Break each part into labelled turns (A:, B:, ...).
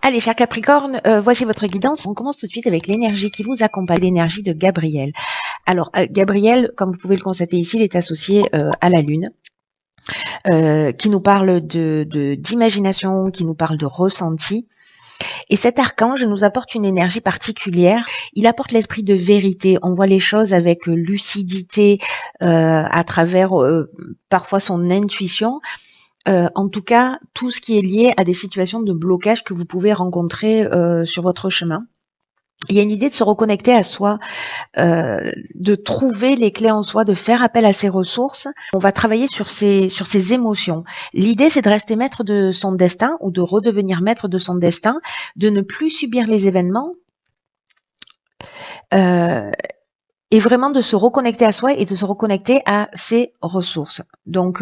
A: Allez, cher Capricorne, voici votre guidance. On commence tout de suite avec l'énergie qui vous accompagne, l'énergie de Gabriel. Alors, Gabriel, comme vous pouvez le constater ici, il est associé à la Lune, qui nous parle d'imagination, qui nous parle de ressenti. Et cet archange nous apporte une énergie particulière. Il apporte l'esprit de vérité. On voit les choses avec lucidité, à travers parfois son intuition. En tout cas, tout ce qui est lié à des situations de blocage que vous pouvez rencontrer sur votre chemin. Il y a une idée de se reconnecter à soi, de trouver les clés en soi, de faire appel à ses ressources. On va travailler sur ses émotions. L'idée, c'est de rester maître de son destin ou de redevenir maître de son destin, de ne plus subir les événements. Et vraiment de se reconnecter à soi et de se reconnecter à ses ressources. Donc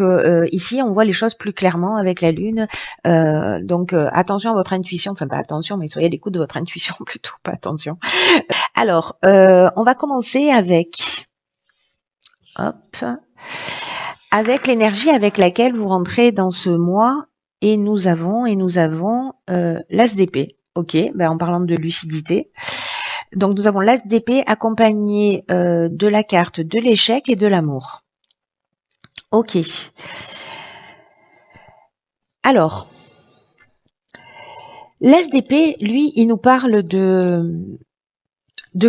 A: ici, on voit les choses plus clairement avec la Lune. Donc attention à votre intuition, enfin pas attention, mais soyez à l'écoute de votre intuition plutôt, pas attention. Alors, on va commencer avec l'énergie avec laquelle vous rentrez dans ce mois. Et nous avons l'as d'épée. Ok, ben en parlant de lucidité. Donc nous avons l'as d'épée accompagné de la carte de l'échec et de l'amour. Ok. Alors, l'as d'épée, lui, il nous parle de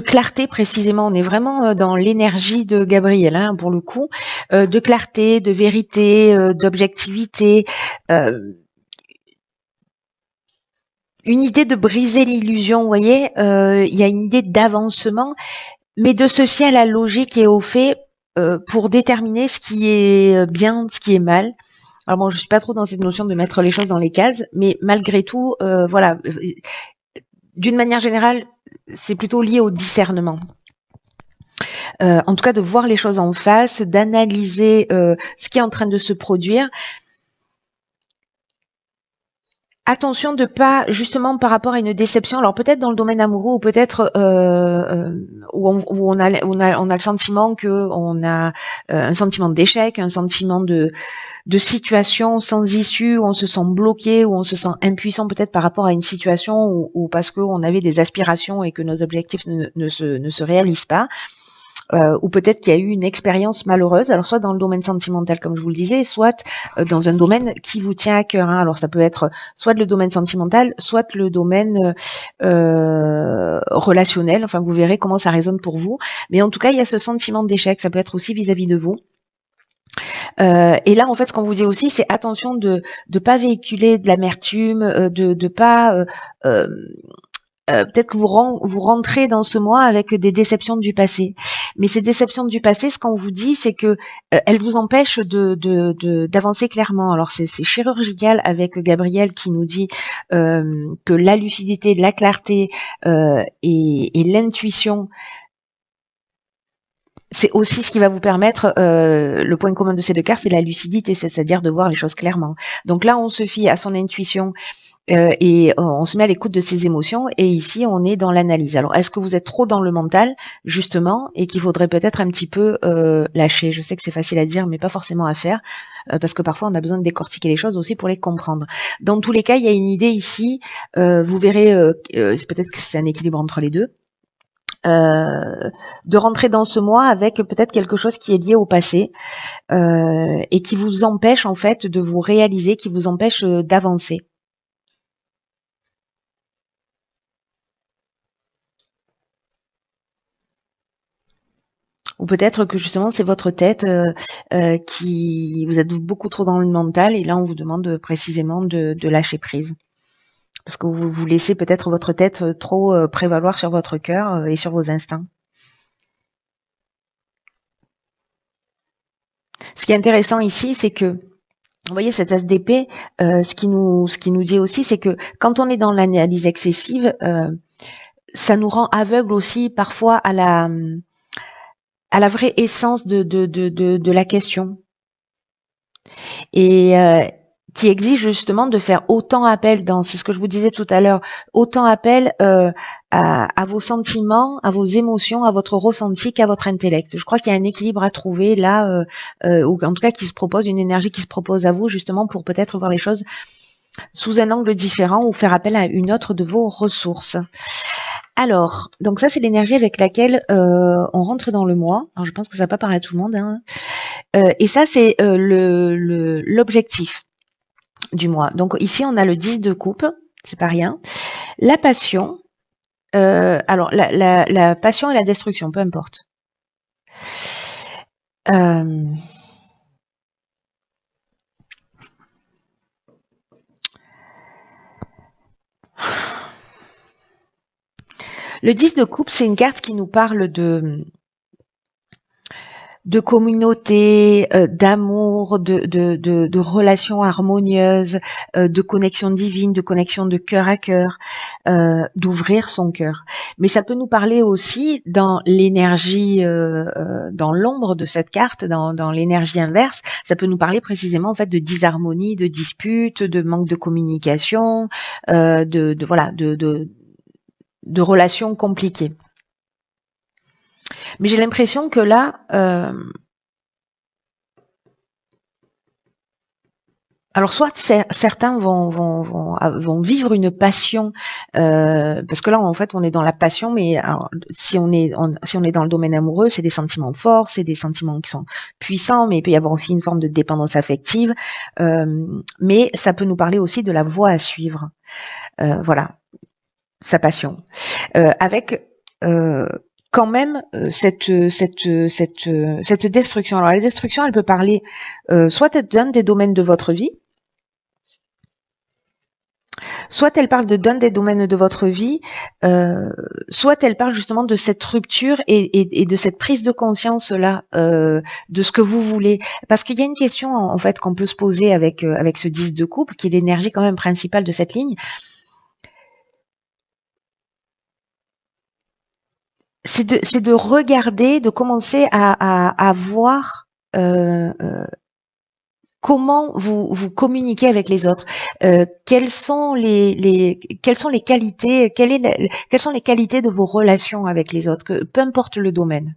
A: clarté précisément. On est vraiment dans l'énergie de Gabriel, hein, pour le coup, de clarté, de vérité, d'objectivité. Une idée de briser l'illusion, vous voyez, il y a une idée d'avancement, mais de se fier à la logique et aux faits pour déterminer ce qui est bien, ce qui est mal. Alors bon, je suis pas trop dans cette notion de mettre les choses dans les cases, mais malgré tout, voilà, d'une manière générale, c'est plutôt lié au discernement. En tout cas, de voir les choses en face, d'analyser ce qui est en train de se produire. Attention de pas, justement, par rapport à une déception, alors peut-être dans le domaine amoureux ou peut-être où on a le sentiment qu'on a un sentiment d'échec, un sentiment de situation sans issue, où on se sent bloqué, où on se sent impuissant peut-être par rapport à une situation ou parce qu'on avait des aspirations et que nos objectifs ne se réalisent pas. Ou peut-être qu'il y a eu une expérience malheureuse, alors soit dans le domaine sentimental comme je vous le disais, soit dans un domaine qui vous tient à cœur, hein. Alors ça peut être soit le domaine sentimental, soit le domaine relationnel, enfin vous verrez comment ça résonne pour vous, mais en tout cas il y a ce sentiment d'échec, ça peut être aussi vis-à-vis de vous. Et là, en fait, ce qu'on vous dit aussi, c'est attention de pas véhiculer de l'amertume, de pas peut-être que vous rentrez dans ce mois avec des déceptions du passé. Mais ces déceptions du passé, ce qu'on vous dit, c'est que elles vous empêchent d'avancer clairement. Alors c'est chirurgical avec Gabriel qui nous dit que la lucidité, la clarté et l'intuition, c'est aussi ce qui va vous permettre, le point commun de ces deux cartes, c'est la lucidité, c'est-à-dire de voir les choses clairement. Donc là, on se fie à son intuition et on se met à l'écoute de ses émotions, et ici, on est dans l'analyse. Alors, est-ce que vous êtes trop dans le mental, justement, et qu'il faudrait peut-être un petit peu lâcher? Je sais que c'est facile à dire, mais pas forcément à faire, parce que parfois, on a besoin de décortiquer les choses aussi pour les comprendre. Dans tous les cas, il y a une idée ici, vous verrez, peut-être que c'est un équilibre entre les deux, de rentrer dans ce mois avec peut-être quelque chose qui est lié au passé et qui vous empêche en fait de vous réaliser, qui vous empêche d'avancer. Ou peut-être que justement c'est votre tête qui vous êtes beaucoup trop dans le mental et là on vous demande précisément de lâcher prise. Parce que vous vous laissez peut-être votre tête trop prévaloir sur votre cœur et sur vos instincts. Ce qui est intéressant ici, c'est que, vous voyez, cette as d'épée, ce qui nous dit aussi, c'est que quand on est dans l'analyse excessive, ça nous rend aveugle aussi parfois à la vraie essence de la question. Et qui exige justement de faire autant appel, c'est ce que je vous disais tout à l'heure, autant appel à vos sentiments, à vos émotions, à votre ressenti qu'à votre intellect. Je crois qu'il y a un équilibre à trouver là, ou en tout cas qui se propose, une énergie qui se propose à vous justement pour peut-être voir les choses sous un angle différent ou faire appel à une autre de vos ressources. Alors, donc ça c'est l'énergie avec laquelle on rentre dans le mois. Alors je pense que ça va pas parler à tout le monde, hein. Et ça c'est l'objectif du mois. Donc ici on a le 10 de coupe, c'est pas rien. La passion, alors la passion et la destruction, peu importe. Le 10 de coupe, c'est une carte qui nous parle de communauté, d'amour, de relations harmonieuses, de connexion divine, de connexion de cœur à cœur, d'ouvrir son cœur. Mais ça peut nous parler aussi dans l'énergie, dans l'ombre de cette carte, dans l'énergie inverse, ça peut nous parler précisément en fait de disharmonie, de dispute, de manque de communication, de relations compliquées. Mais j'ai l'impression que là, alors soit certains vont vivre une passion, parce que là en fait on est dans la passion, mais alors, si on est dans le domaine amoureux, c'est des sentiments forts, c'est des sentiments qui sont puissants, mais il peut y avoir aussi une forme de dépendance affective, mais ça peut nous parler aussi de la voie à suivre, voilà, sa passion, avec quand même cette destruction. Alors la destruction, elle peut parler soit d'un des domaines de votre vie, soit elle parle d'un des domaines de votre vie, soit elle parle justement de cette rupture et de cette prise de conscience là, de ce que vous voulez. Parce qu'il y a une question en fait qu'on peut se poser avec ce 10 de coupe, qui est l'énergie quand même principale de cette ligne. C'est de regarder, de commencer à voir comment vous communiquez avec les autres, quelles sont les qualités, quelles sont les qualités de vos relations avec les autres, peu importe le domaine.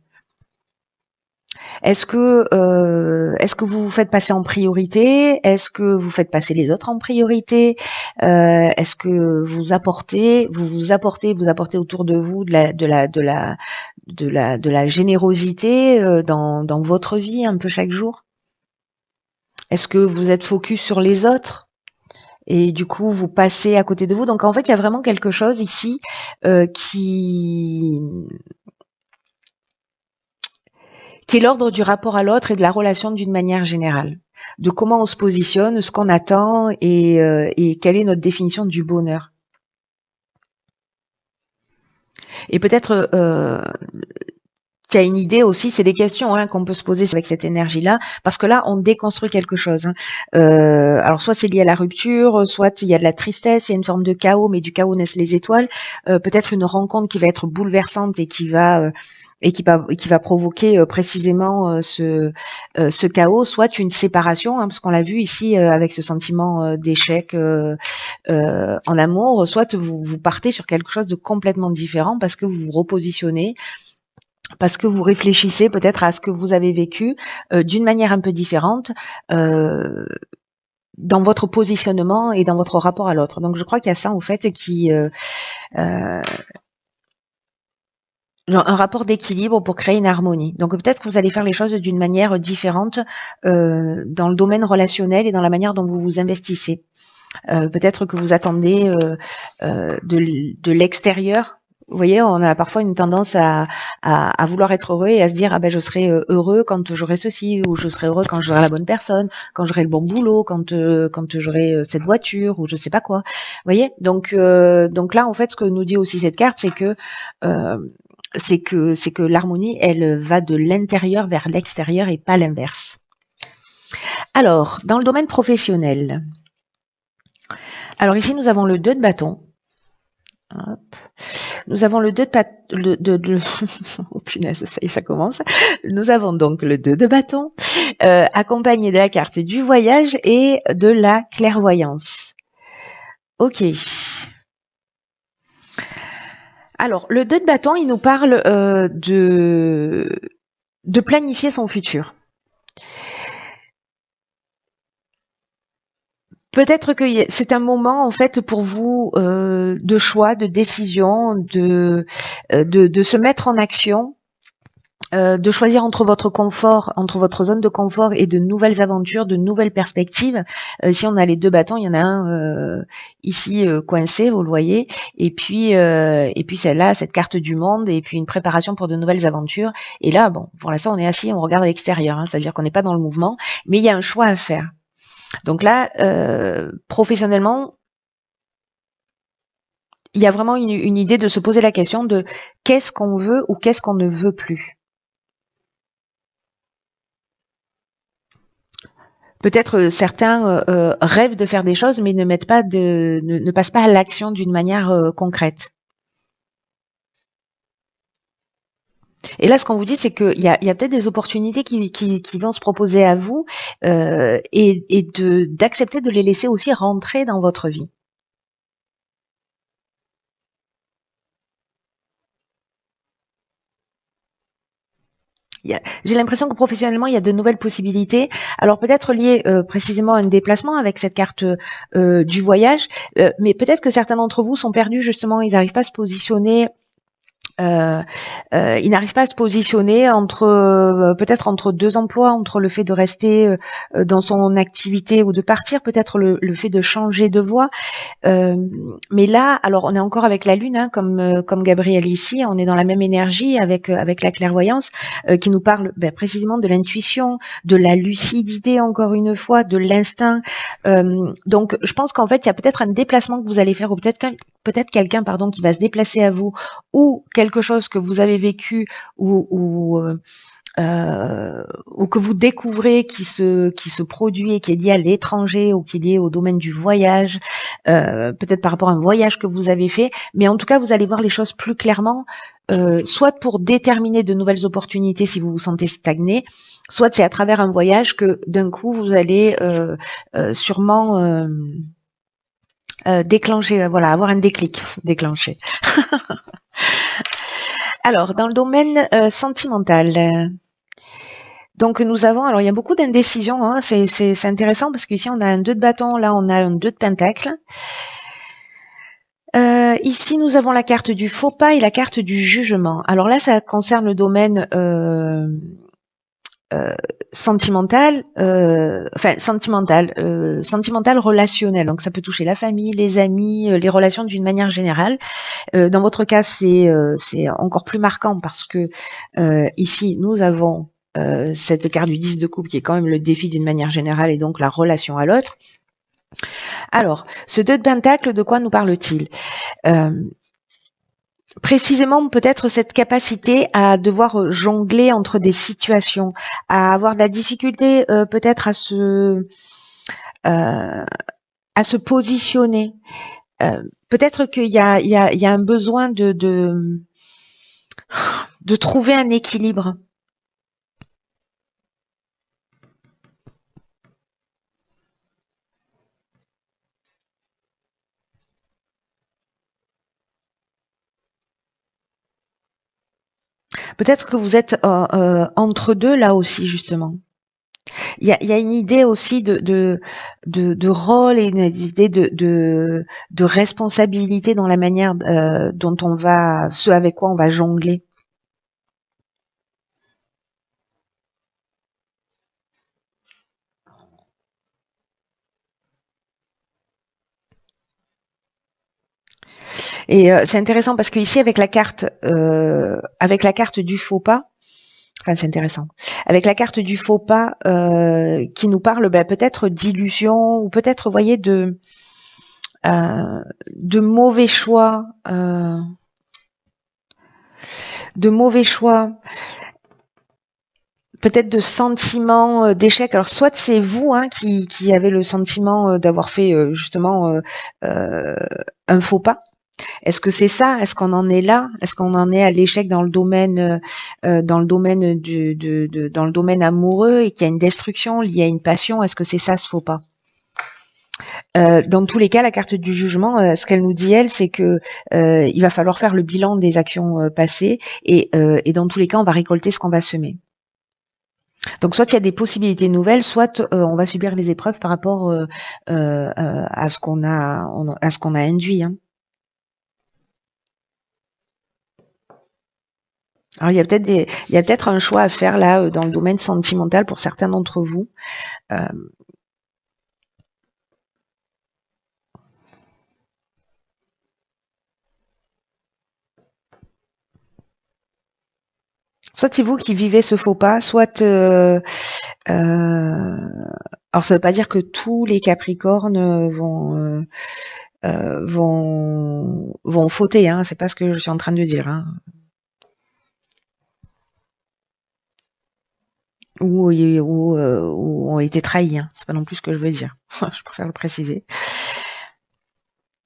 A: Est-ce que vous vous faites passer en priorité? Est-ce que vous faites passer les autres en priorité? Est-ce que vous apportez autour de vous de la générosité dans votre vie un peu chaque jour? Est-ce que vous êtes focus sur les autres? Et du coup, vous passez à côté de vous. Donc, en fait, il y a vraiment quelque chose ici qui est l'ordre du rapport à l'autre et de la relation d'une manière générale. De comment on se positionne, ce qu'on attend et quelle est notre définition du bonheur. Et peut-être qu'il y a une idée aussi, c'est des questions qu'on peut se poser avec cette énergie-là, parce que là, on déconstruit quelque chose. Alors, soit c'est lié à la rupture, soit il y a de la tristesse, il y a une forme de chaos, mais du chaos naissent les étoiles. Peut-être une rencontre qui va être bouleversante et qui va provoquer précisément ce chaos, soit une séparation, parce qu'on l'a vu ici avec ce sentiment d'échec en amour, soit vous partez sur quelque chose de complètement différent parce que vous vous repositionnez, parce que vous réfléchissez peut-être à ce que vous avez vécu d'une manière un peu différente dans votre positionnement et dans votre rapport à l'autre. Donc je crois qu'il y a ça en fait qui un rapport d'équilibre pour créer une harmonie. Donc peut-être que vous allez faire les choses d'une manière différente dans le domaine relationnel et dans la manière dont vous vous investissez. Peut-être que vous attendez de l'extérieur. Vous voyez, on a parfois une tendance à vouloir être heureux et à se dire je serai heureux quand j'aurai ceci, ou je serai heureux quand j'aurai la bonne personne, quand j'aurai le bon boulot, quand j'aurai cette voiture ou je sais pas quoi. Vous voyez, donc là en fait ce que nous dit aussi cette carte, c'est que l'harmonie elle va de l'intérieur vers l'extérieur et pas l'inverse. Alors dans le domaine professionnel. Alors ici, nous avons le 2 de bâton. Hop. Nous avons le 2 de oh punaise, ça y est, ça commence. Nous avons donc le 2 de bâton, accompagné de la carte du voyage et de la clairvoyance. Ok. Alors, le 2 de bâton, il nous parle de planifier son futur. Peut-être que c'est un moment en fait pour vous de choix, de décision, de se mettre en action, de choisir entre votre confort, entre votre zone de confort et de nouvelles aventures, de nouvelles perspectives. Ici, on a les deux bâtons. Il y en a un ici coincé, vous le voyez, et puis celle-là, cette carte du monde, et puis une préparation pour de nouvelles aventures. Et là, bon, pour l'instant, on est assis, on regarde à l'extérieur, hein, c'est-à-dire qu'on n'est pas dans le mouvement, mais il y a un choix à faire. Donc là, professionnellement, il y a vraiment une idée de se poser la question de qu'est-ce qu'on veut ou qu'est-ce qu'on ne veut plus. Peut-être certains rêvent de faire des choses, mais ne passent pas à l'action d'une manière concrète. Et là, ce qu'on vous dit, c'est qu'il y a peut-être des opportunités qui vont se proposer à vous et d'accepter de les laisser aussi rentrer dans votre vie. J'ai l'impression que professionnellement, il y a de nouvelles possibilités. Alors peut-être liées précisément à un déplacement avec cette carte du voyage, mais peut-être que certains d'entre vous sont perdus justement, ils n'arrivent pas à se positionner. Ils n'arrivent pas à se positionner entre peut-être entre deux emplois, entre le fait de rester dans son activité ou de partir, peut-être le fait de changer de voie. Mais là, alors on est encore avec la lune, hein, comme Gabriel ici, on est dans la même énergie avec la clairvoyance qui nous parle précisément de l'intuition, de la lucidité encore une fois, de l'instinct. Donc je pense qu'en fait il y a peut-être un déplacement que vous allez faire ou peut-être quelqu'un pardon qui va se déplacer à vous ou quelque chose que vous avez vécu ou que vous découvrez qui se produit et qui est lié à l'étranger ou qui est lié au domaine du voyage, peut-être par rapport à un voyage que vous avez fait, mais en tout cas vous allez voir les choses plus clairement, soit pour déterminer de nouvelles opportunités si vous vous sentez stagné, soit c'est à travers un voyage que d'un coup vous allez sûrement déclencher, voilà, avoir un déclic, déclencher. Alors, dans le domaine sentimental, donc nous avons, alors il y a beaucoup d'indécision, hein, c'est intéressant parce qu'ici on a un 2 de bâton, là on a un 2 de pentacle. Ici nous avons la carte du faux pas et la carte du jugement. Alors là ça concerne le domaine sentimental, relationnel. Donc ça peut toucher la famille, les amis, les relations d'une manière générale. Dans votre cas c'est encore plus marquant parce que ici nous avons cette carte du 10 de coupe qui est quand même le défi d'une manière générale et donc la relation à l'autre. Alors, ce 2 de pentacle, de quoi nous parle-t-il précisément peut-être cette capacité à devoir jongler entre des situations, à avoir de la difficulté peut-être à se positionner. Peut-être qu'il y a un besoin de trouver un équilibre. Peut-être que vous êtes entre deux là aussi justement. Il y a une idée aussi de rôle et une idée de responsabilité dans la manière dont on va, ce avec quoi on va jongler. Et c'est intéressant parce que ici avec la carte du faux pas, enfin c'est intéressant. Avec la carte du faux pas qui nous parle peut-être d'illusion ou peut-être vous voyez de mauvais choix, peut-être de sentiments d'échec. Alors soit c'est vous hein, qui avez le sentiment d'avoir fait justement un faux pas. Est-ce que c'est ça? Est-ce qu'on en est là? Est-ce qu'on en est à l'échec dans le domaine dans le domaine amoureux et qu'il y a une destruction liée à une passion? Est-ce que c'est ça ce faux pas? Dans tous les cas, la carte du jugement, ce qu'elle nous dit, elle, c'est que il va falloir faire le bilan des actions passées et dans tous les cas, on va récolter ce qu'on va semer. Donc soit il y a des possibilités nouvelles, soit on va subir les épreuves par rapport à ce qu'on a induit. Hein. Alors il y a peut-être un choix à faire là dans le domaine sentimental pour certains d'entre vous. Euh, Soit c'est vous qui vivez ce faux pas, soit alors ça veut pas dire que tous les Capricornes vont fauter, hein, c'est pas ce que je suis en train de dire, hein. Ou ont été trahis, hein. C'est pas non plus ce que je veux dire. Je préfère le préciser.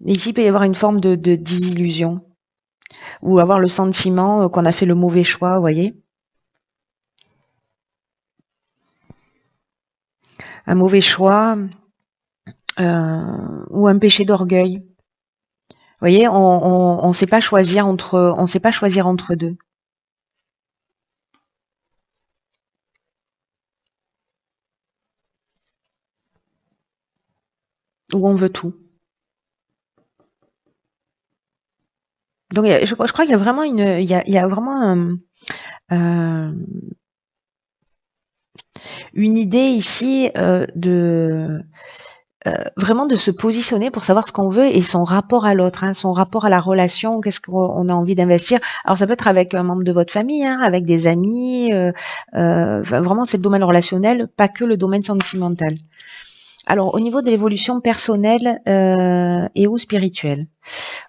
A: Et ici, il peut y avoir une forme de désillusion ou avoir le sentiment qu'on a fait le mauvais choix, vous voyez. Un mauvais choix ou un péché d'orgueil. Vous voyez, on sait pas choisir entre deux. Où on veut tout. Donc je crois qu'il y a vraiment il y a vraiment une idée ici vraiment de se positionner pour savoir ce qu'on veut et son rapport à l'autre, hein, son rapport à la relation, qu'est-ce qu'on a envie d'investir. Alors ça peut être avec un membre de votre famille, hein, avec des amis, vraiment c'est le domaine relationnel, pas que le domaine sentimental. Alors au niveau de l'évolution personnelle et ou spirituelle.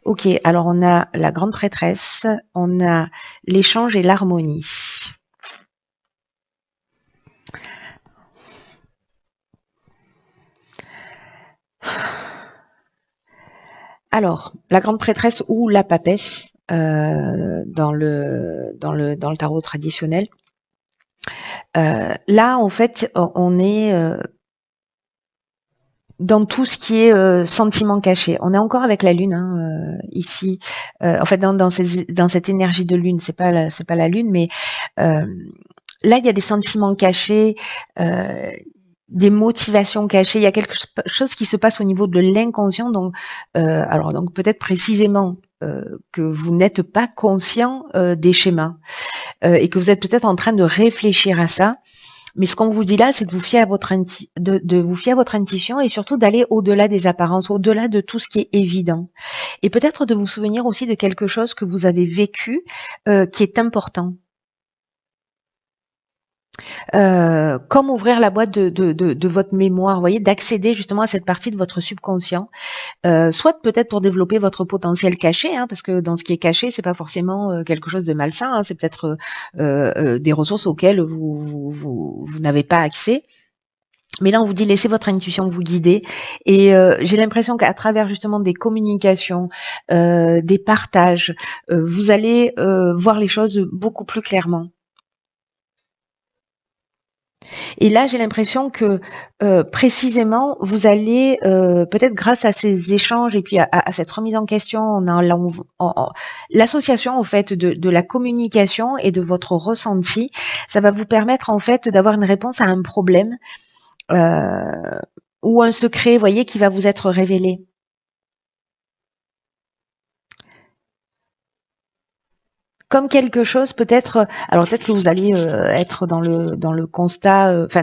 A: Ok, alors on a la grande prêtresse, on a l'échange et l'harmonie. Alors, la grande prêtresse ou la papesse dans le tarot traditionnel. Là, en fait, on est dans tout ce qui est sentiment caché. On est encore avec la lune hein, ici. En fait, dans cette énergie de lune, c'est pas la lune, mais là, il y a des sentiments cachés. Des motivations cachées, il y a quelque chose qui se passe au niveau de l'inconscient, donc peut-être précisément que vous n'êtes pas conscient des schémas et que vous êtes peut-être en train de réfléchir à ça. Mais ce qu'on vous dit là, c'est de vous fier à votre intuition et surtout d'aller au-delà des apparences, au-delà de tout ce qui est évident. Et peut-être de vous souvenir aussi de quelque chose que vous avez vécu qui est important. Comme ouvrir la boîte de votre mémoire, vous voyez, d'accéder justement à cette partie de votre subconscient, soit peut-être pour développer votre potentiel caché, hein, parce que dans ce qui est caché, c'est pas forcément quelque chose de malsain, hein, c'est peut-être des ressources auxquelles vous n'avez pas accès. Mais là, on vous dit laissez votre intuition vous guider. Et j'ai l'impression qu'à travers justement des communications, des partages, vous allez voir les choses beaucoup plus clairement. Et là, j'ai l'impression que précisément, vous allez peut-être grâce à ces échanges et puis à cette remise en question, l'association en fait de la communication et de votre ressenti, ça va vous permettre en fait d'avoir une réponse à un problème ou un secret, voyez, qui va vous être révélé. Comme quelque chose peut-être, alors peut-être que vous allez être dans le constat, enfin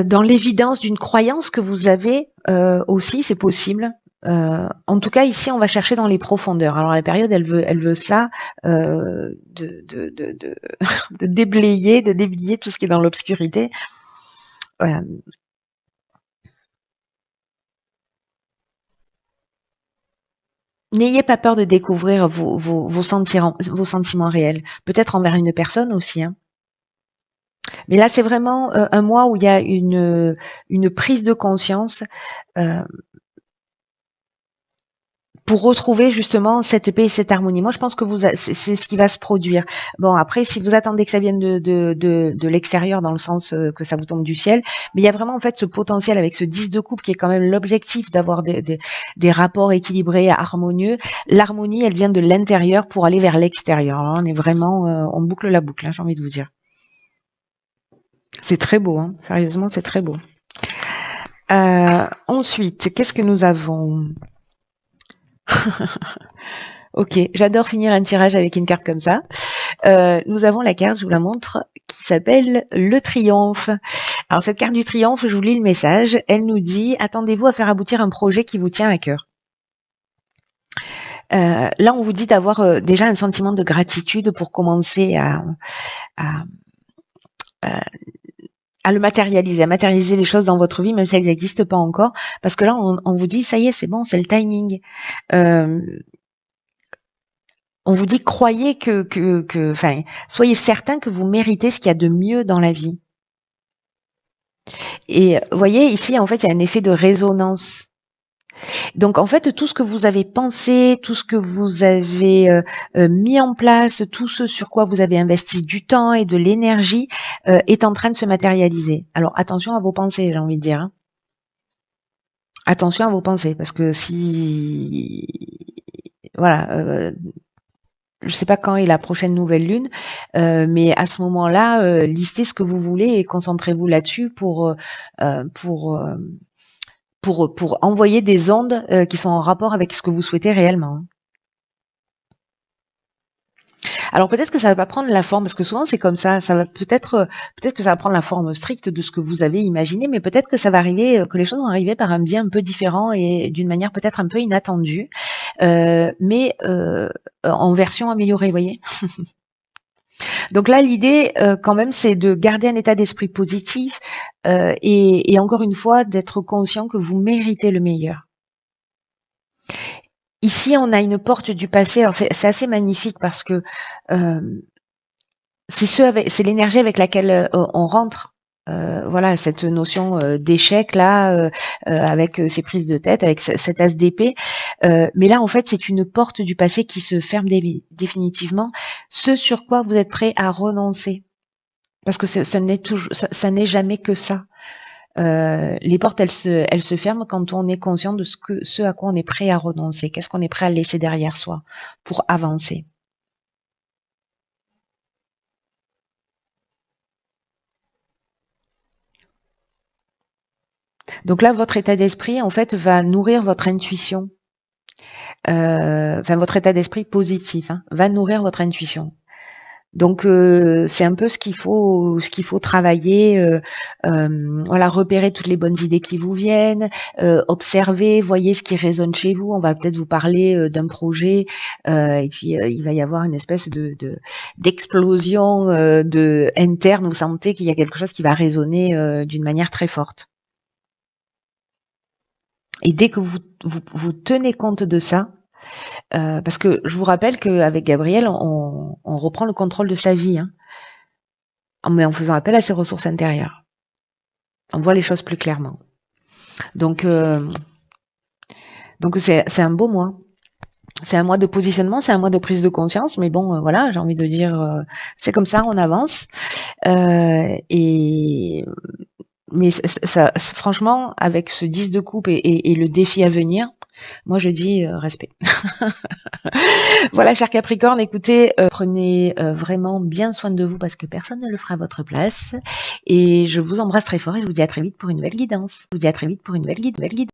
A: dans l'évidence d'une croyance que vous avez aussi, c'est possible. En tout cas, ici, on va chercher dans les profondeurs. Alors la période, elle veut ça, de déblayer tout ce qui est dans l'obscurité. N'ayez pas peur de découvrir vos sentiments réels. Peut-être envers une personne aussi. Hein. Mais là, c'est vraiment un mois où il y a une prise de conscience pour retrouver justement cette paix et cette harmonie. Moi, je pense que c'est ce qui va se produire. Bon, après, si vous attendez que ça vienne de l'extérieur, dans le sens que ça vous tombe du ciel, mais il y a vraiment en fait ce potentiel avec ce 10 de coupe qui est quand même l'objectif d'avoir des rapports équilibrés, harmonieux. L'harmonie, elle vient de l'intérieur pour aller vers l'extérieur. Alors, on est vraiment, on boucle la boucle, hein, j'ai envie de vous dire. C'est très beau, hein. Sérieusement, c'est très beau. Ensuite, qu'est-ce que nous avons? Ok, j'adore finir un tirage avec une carte comme ça. Nous avons la carte, je vous la montre, qui s'appelle le triomphe. Alors cette carte du triomphe, je vous lis le message. Elle nous dit, attendez-vous à faire aboutir un projet qui vous tient à cœur. Là, on vous dit d'avoir déjà un sentiment de gratitude pour commencer à, à le matérialiser, à matérialiser les choses dans votre vie, même si elles n'existent pas encore. Parce que là, on vous dit, ça y est, c'est bon, c'est le timing. On vous dit, croyez enfin, soyez certain que vous méritez ce qu'il y a de mieux dans la vie. Et voyez, ici, en fait, il y a un effet de résonance. Donc, en fait, tout ce que vous avez pensé, tout ce que vous avez mis en place, tout ce sur quoi vous avez investi du temps et de l'énergie est en train de se matérialiser. Alors, attention à vos pensées, j'ai envie de dire. Hein. Attention à vos pensées, parce que si... Voilà, je sais pas quand est la prochaine nouvelle lune, mais à ce moment-là, listez ce que vous voulez et concentrez-vous là-dessus pour envoyer des ondes qui sont en rapport avec ce que vous souhaitez réellement. Alors peut-être que ça va pas prendre la forme, parce que souvent c'est comme ça. Ça va peut-être que ça va prendre la forme stricte de ce que vous avez imaginé, mais peut-être que ça va arriver, que les choses vont arriver par un biais un peu différent et d'une manière peut-être un peu inattendue, mais en version améliorée, vous voyez. Donc là, l'idée, quand même, c'est de garder un état d'esprit positif et encore une fois, d'être conscient que vous méritez le meilleur. Ici, on a une porte du passé. Alors, c'est assez magnifique parce que c'est l'énergie avec laquelle on rentre. Voilà, cette notion d'échec là, avec ces prises de tête, avec cet as d'épée. Mais là, en fait, c'est une porte du passé qui se ferme définitivement. Ce sur quoi vous êtes prêt à renoncer, parce que ça n'est jamais que ça. Les portes, elles se ferment quand on est conscient de ce à quoi on est prêt à renoncer. Qu'est-ce qu'on est prêt à laisser derrière soi pour avancer. Donc là, votre état d'esprit, en fait, va nourrir votre intuition. Enfin, votre état d'esprit positif va nourrir votre intuition. Donc c'est un peu ce qu'il faut travailler, voilà, repérer toutes les bonnes idées qui vous viennent, observer, voyez ce qui résonne chez vous. On va peut-être vous parler d'un projet et puis il va y avoir une espèce d'explosion interne. Vous sentez qu'il y a quelque chose qui va résonner d'une manière très forte. Et dès que vous tenez compte de ça, parce que je vous rappelle qu'avec Gabriel, on reprend le contrôle de sa vie, mais en faisant appel à ses ressources intérieures. On voit les choses plus clairement. Donc c'est un beau mois. C'est un mois de positionnement, c'est un mois de prise de conscience, mais bon, voilà, j'ai envie de dire, c'est comme ça, on avance. Mais ça, franchement, avec ce 10 de coupe et le défi à venir, moi je dis respect. Voilà, cher Capricorne, écoutez, prenez vraiment bien soin de vous parce que personne ne le fera à votre place. Et je vous embrasse très fort et je vous dis à très vite pour une nouvelle guidance. Je vous dis à très vite pour une nouvelle guidance.